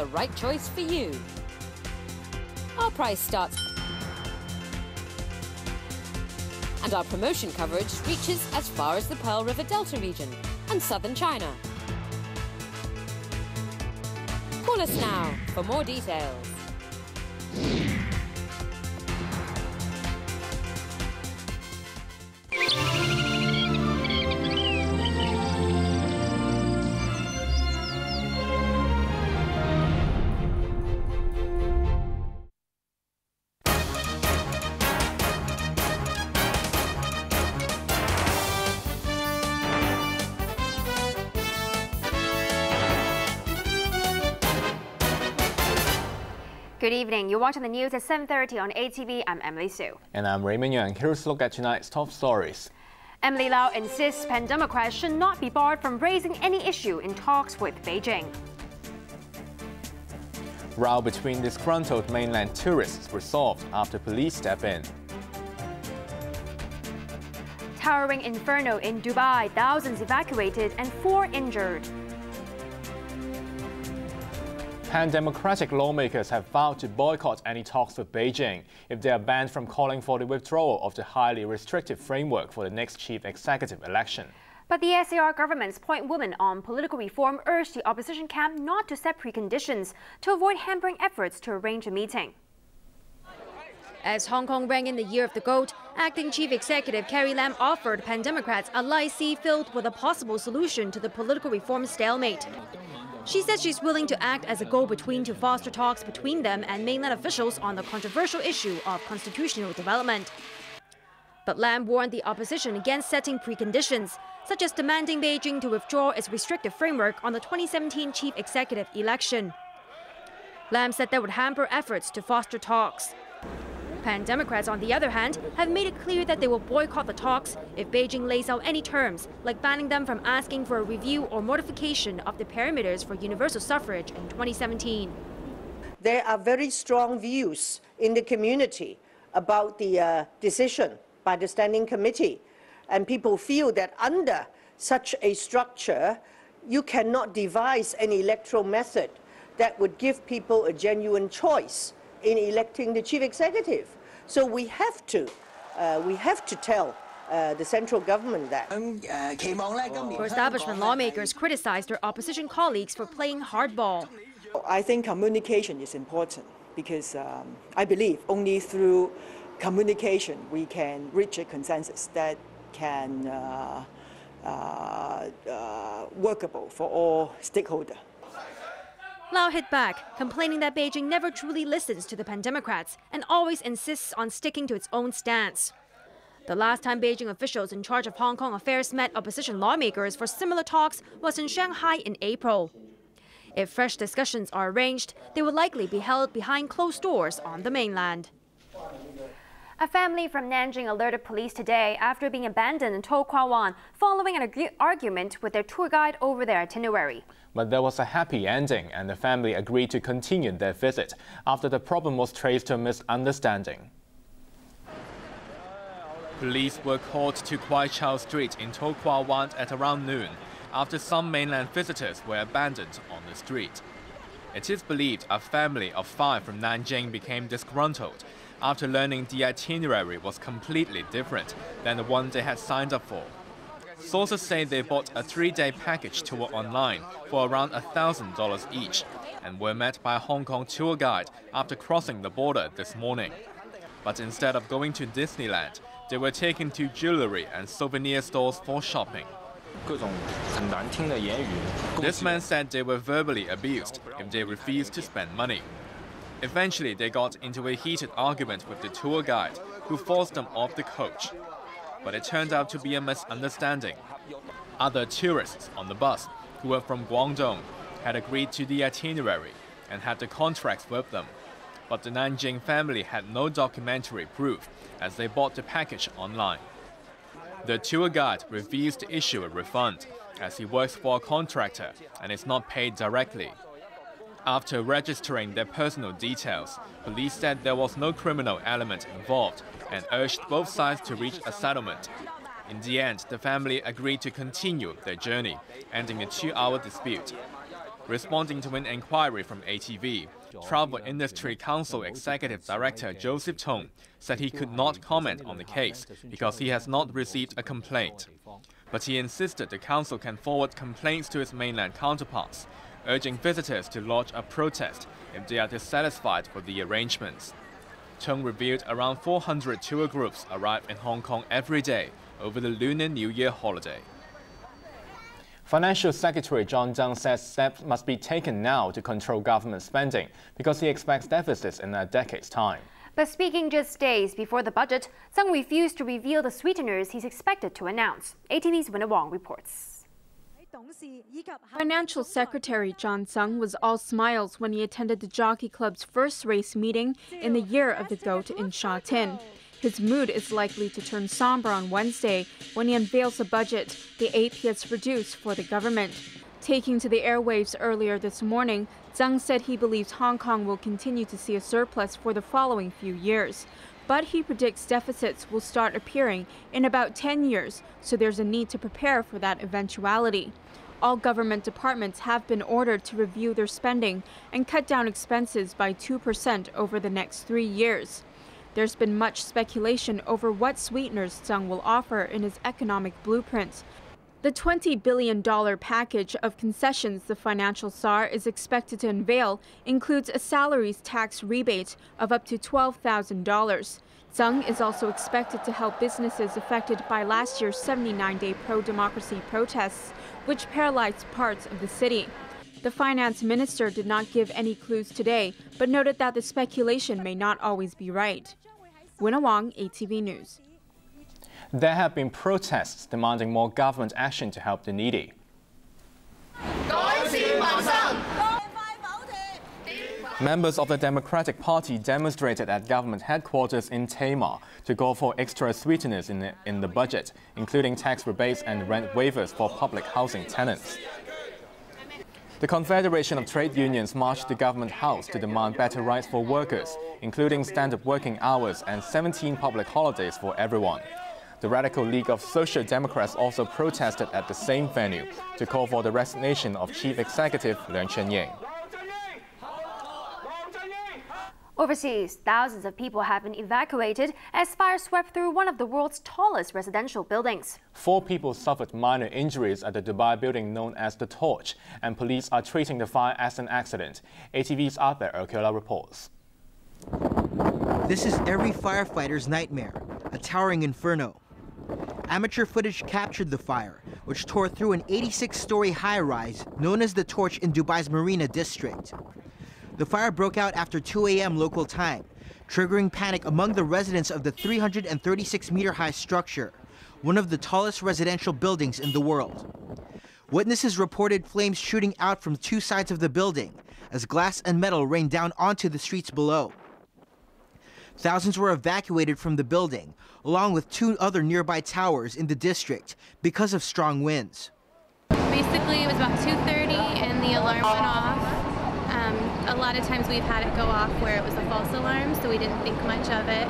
the right choice for you. Our price starts, and our promotion coverage reaches as far as the Pearl River Delta region and southern China. Call us now for more details. Good evening. You're watching the news at 7:30 on ATV. I'm Emily Siu. And I'm Raymond Yeung. Here's a look at tonight's top stories. Emily Lau insists Pan Democrats should not be barred from raising any issue in talks with Beijing. Row between disgruntled mainland tourists resolved after police step in. Towering inferno in Dubai, thousands evacuated and 4 injured. Pan-democratic lawmakers have vowed to boycott any talks with Beijing if they are banned from calling for the withdrawal of the highly restrictive framework for the next chief executive election. But the SAR government's point woman on political reform urged the opposition camp not to set preconditions to avoid hampering efforts to arrange a meeting. As Hong Kong rang in the Year of the Goat, acting chief executive Carrie Lam offered Pan-democrats a lie-see filled with a possible solution to the political reform stalemate. She said she's willing to act as a go-between to foster talks between them and mainland officials on the controversial issue of constitutional development. But Lam warned the opposition against setting preconditions, such as demanding Beijing to withdraw its restrictive framework on the 2017 chief executive election. Lam said that would hamper efforts to foster talks. Pan-democrats, on the other hand, have made it clear that they will boycott the talks if Beijing lays out any terms, like banning them from asking for a review or modification of the parameters for universal suffrage in 2017. There are very strong views in the community about the decision by the Standing Committee, and people feel that under such a structure, you cannot devise an electoral method that would give people a genuine choice in electing the chief executive. So we have to tell the central government that. For establishment lawmakers criticized their opposition colleagues for playing hardball. I think communication is important because I believe only through communication we can reach a consensus that can workable for all stakeholders. Lau hit back, complaining that Beijing never truly listens to the Pan-democrats and always insists on sticking to its own stance. The last time Beijing officials in charge of Hong Kong affairs met opposition lawmakers for similar talks was in Shanghai in April. If fresh discussions are arranged, they will likely be held behind closed doors on the mainland. A family from Nanjing alerted police today after being abandoned in To Kwa Wan following an argument with their tour guide over their itinerary. But there was a happy ending, and the family agreed to continue their visit after the problem was traced to a misunderstanding. Police were called to Kwai Chow Street in To Kwa Wan at around noon after some mainland visitors were abandoned on the street. It is believed a family of 5 from Nanjing became disgruntled after learning the itinerary was completely different than the one they had signed up for. Sources say they bought a 3-day package tour online for around $1,000 each and were met by a Hong Kong tour guide after crossing the border this morning. But instead of going to Disneyland, they were taken to jewelry and souvenir stores for shopping. This man said they were verbally abused if they refused to spend money. Eventually, they got into a heated argument with the tour guide, who forced them off the coach. But it turned out to be a misunderstanding. Other tourists on the bus, who were from Guangdong, had agreed to the itinerary and had the contracts with them. But the Nanjing family had no documentary proof, as they bought the package online. The tour guide refused to issue a refund, as he works for a contractor and is not paid directly. After registering their personal details, police said there was no criminal element involved and urged both sides to reach a settlement. In the end, the family agreed to continue their journey, ending a 2-hour dispute. Responding to an inquiry from ATV, Travel Industry Council Executive Director Joseph Cheng said he could not comment on the case because he has not received a complaint. But he insisted the council can forward complaints to its mainland counterparts, urging visitors to lodge a protest if they are dissatisfied with the arrangements. Cheng revealed around 400 tour groups arrive in Hong Kong every day over the Lunar New Year holiday. Financial Secretary John Cheng says steps must be taken now to control government spending because he expects deficits in a decade's time. But speaking just days before the budget, Cheng refused to reveal the sweeteners he's expected to announce. ATV's Winnie Wong reports. Financial Secretary John Cheng was all smiles when he attended the Jockey Club's first race meeting in the year of the goat in Sha Tin. His mood is likely to turn somber on Wednesday when he unveils a budget, the 8th he has produced for the government. Taking to the airwaves earlier this morning, Cheng said he believes Hong Kong will continue to see a surplus for the following few years. But he predicts deficits will start appearing in about 10 years, so there's a need to prepare for that eventuality. All government departments have been ordered to review their spending and cut down expenses by 2% over the next 3 years. There's been much speculation over what sweeteners Cheng will offer in his economic blueprint. The $20 billion package of concessions the financial czar is expected to unveil includes a salaries tax rebate of up to $12,000. Cheng is also expected to help businesses affected by last year's 79-day pro-democracy protests, which paralyzed parts of the city. The finance minister did not give any clues today, but noted that the speculation may not always be right. Winnie Wong, ATV News. There have been protests demanding more government action to help the needy. Members of the Democratic Party demonstrated at government headquarters in Tamar to call for extra sweeteners in the budget, including tax rebates and rent waivers for public housing tenants. The Confederation of Trade Unions marched to Government House to demand better rights for workers, including standard working hours and 17 public holidays for everyone. The Radical League of Social Democrats also protested at the same venue to call for the resignation of Chief Executive Cheng. Overseas, thousands of people have been evacuated as fire swept through one of the world's tallest residential buildings. 4 people suffered minor injuries at the Dubai building known as the Torch, and police are treating the fire as an accident. ATV's Arthur Urquiola reports. This is every firefighter's nightmare, a towering inferno. Amateur footage captured the fire, which tore through an 86-story high-rise known as the Torch in Dubai's Marina district. The fire broke out after 2 a.m. local time, triggering panic among the residents of the 336-meter-high structure, one of the tallest residential buildings in the world. Witnesses reported flames shooting out from 2 sides of the building as glass and metal rained down onto the streets below. Thousands were evacuated from the building, along with 2 other nearby towers in the district because of strong winds. Basically, it was about 2:30 and the alarm went off. A lot of times we've had it go off where it was a false alarm, so we didn't think much of it.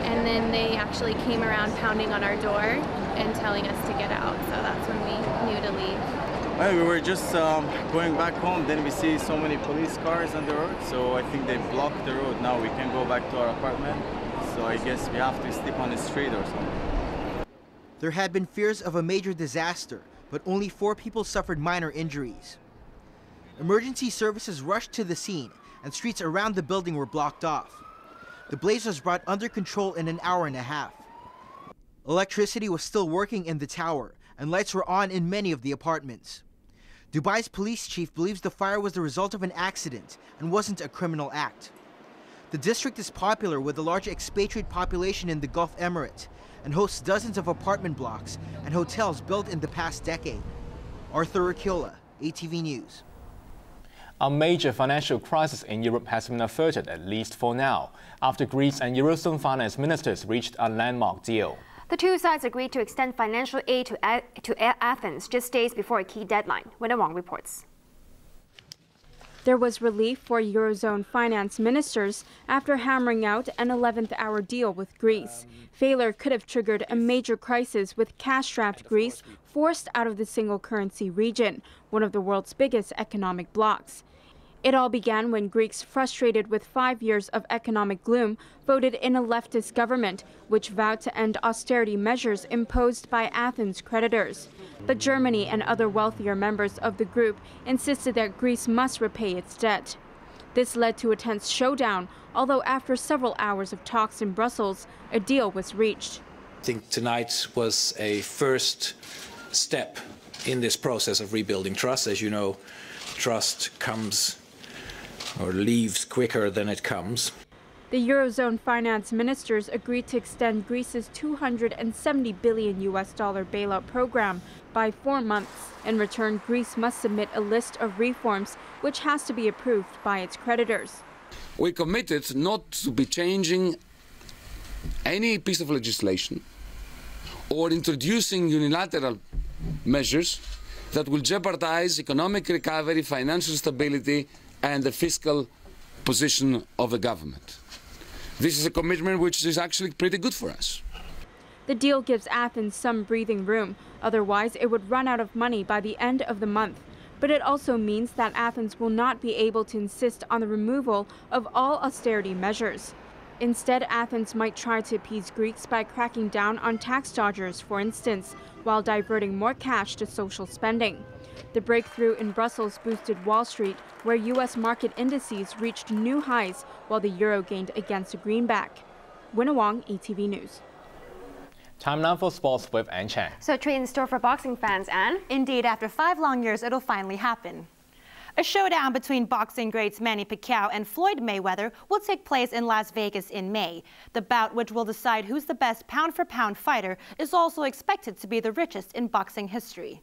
And then they actually came around pounding on our door and telling us to get out, so that's when we knew to leave. Well, we were just going back home, then we see so many police cars on the road, so I think they blocked the road. Now we can't go back to our apartment, so I guess we have to sleep on the street or something. There had been fears of a major disaster, but only 4 people suffered minor injuries. Emergency services rushed to the scene, and streets around the building were blocked off. The blaze was brought under control in an hour and a half. Electricity was still working in the tower, and lights were on in many of the apartments. Dubai's police chief believes the fire was the result of an accident and wasn't a criminal act. The district is popular with a large expatriate population in the Gulf Emirate and hosts dozens of apartment blocks and hotels built in the past decade. Arthur Urquiola, ATV News. A major financial crisis in Europe has been averted, at least for now, after Greece and Eurozone finance ministers reached a landmark deal. The 2 sides agreed to extend financial aid to Athens just days before a key deadline. Winnie Wong reports. There was relief for Eurozone finance ministers after hammering out an 11th-hour deal with Greece. Failure could have triggered a major crisis with cash-strapped Greece forced out of the single currency region, one of the world's biggest economic blocs. It all began when Greeks, frustrated with 5 years of economic gloom, voted in a leftist government, which vowed to end austerity measures imposed by Athens' creditors. But Germany and other wealthier members of the group insisted that Greece must repay its debt. This led to a tense showdown, although after several hours of talks in Brussels, a deal was reached. I think tonight was a first step in this process of rebuilding trust. As you know, trust comes or leaves quicker than it comes. The Eurozone finance ministers agreed to extend Greece's $270 billion bailout program by 4 months. In return, Greece must submit a list of reforms which has to be approved by its creditors. We committed not to be changing any piece of legislation or introducing unilateral measures that will jeopardize economic recovery, financial stability, and the fiscal position of the government. This is a commitment which is actually pretty good for us. The deal gives Athens some breathing room. Otherwise, it would run out of money by the end of the month. But it also means that Athens will not be able to insist on the removal of all austerity measures. Instead, Athens might try to appease Greeks by cracking down on tax dodgers, for instance, while diverting more cash to social spending. The breakthrough in Brussels boosted Wall Street, where U.S. market indices reached new highs while the euro gained against the greenback. Winna Wong, ATV News. Time now for sports with Anne Cheng. So, treat in store for boxing fans, Anne? Indeed, after 5 long years, it'll finally happen. A showdown between boxing greats Manny Pacquiao and Floyd Mayweather will take place in Las Vegas in May. The bout, which will decide who's the best pound-for-pound fighter, is also expected to be the richest in boxing history.